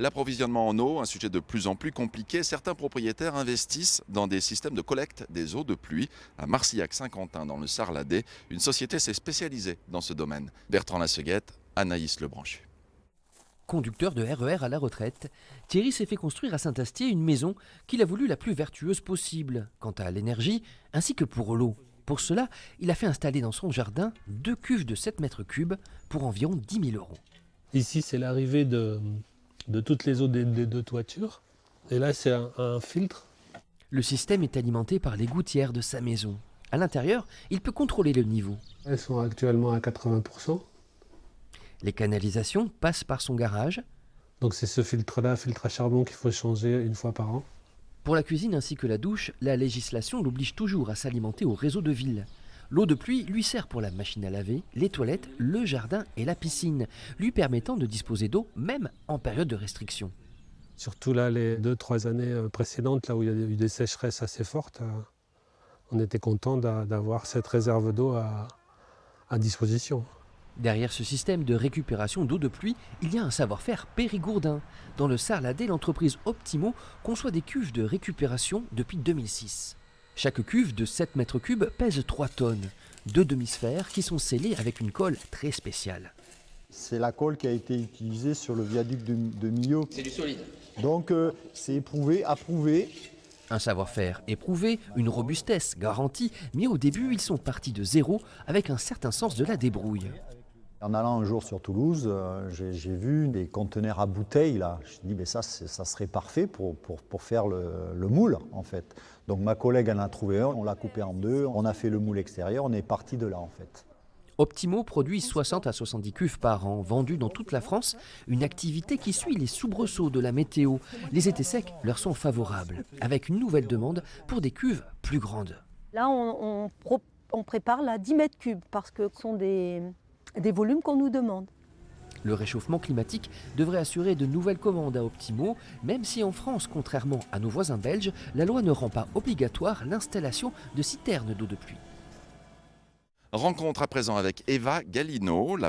L'approvisionnement en eau, un sujet de plus en plus compliqué, certains propriétaires investissent dans des systèmes de collecte des eaux de pluie. À Marcillac-Saint-Quentin, dans le Sarladais, une société s'est spécialisée dans ce domaine. Bertrand Lasseguette, Anaïs Lebranchu. Conducteur de RER à la retraite, Thierry s'est fait construire à Saint-Astier une maison qu'il a voulu la plus vertueuse possible, quant à l'énergie ainsi que pour l'eau. Pour cela, il a fait installer dans son jardin 2 cuves de 7 mètres cubes pour environ 10 000 €. Ici, c'est l'arrivée de toutes les eaux des 2 toitures. Et là, c'est un filtre. Le système est alimenté par les gouttières de sa maison. À l'intérieur, il peut contrôler le niveau. Elles sont actuellement à 80%. Les canalisations passent par son garage. Donc c'est ce filtre-là, filtre à charbon, qu'il faut changer 1 fois par an. Pour la cuisine ainsi que la douche, la législation l'oblige toujours à s'alimenter au réseau de ville. L'eau de pluie lui sert pour la machine à laver, les toilettes, le jardin et la piscine, lui permettant de disposer d'eau même en période de restriction. Surtout là, les 2-3 années précédentes, là où il y a eu des sécheresses assez fortes, on était content d'avoir cette réserve d'eau à disposition. Derrière ce système de récupération d'eau de pluie, il y a un savoir-faire périgourdin. Dans le Sarladais, l'entreprise Optimo conçoit des cuves de récupération depuis 2006. Chaque cuve de 7 mètres cubes pèse 3 tonnes, 2 demi-sphères qui sont scellées avec une colle très spéciale. C'est la colle qui a été utilisée sur le viaduc de Millau. C'est du solide. Donc c'est éprouvé, approuvé. Un savoir-faire éprouvé, une robustesse garantie, mais au début, ils sont partis de zéro avec un certain sens de la débrouille. En allant un jour sur Toulouse, j'ai vu des conteneurs à bouteilles là. Je me dis, mais ça serait parfait pour faire le moule en fait. Donc ma collègue en a trouvé un, on l'a coupé en 2, on a fait le moule extérieur, on est parti de là en fait. Optimo produit 60 à 70 cuves par an, vendues dans toute la France, une activité qui suit les soubresauts de la météo. Les étés secs leur sont favorables, avec une nouvelle demande pour des cuves plus grandes. Là, on prépare la 10 mètres cubes parce que ce sont des volumes qu'on nous demande. Le réchauffement climatique devrait assurer de nouvelles commandes à Optimo, même si en France, contrairement à nos voisins belges, la loi ne rend pas obligatoire l'installation de citernes d'eau de pluie. Rencontre à présent avec Eva Galino, la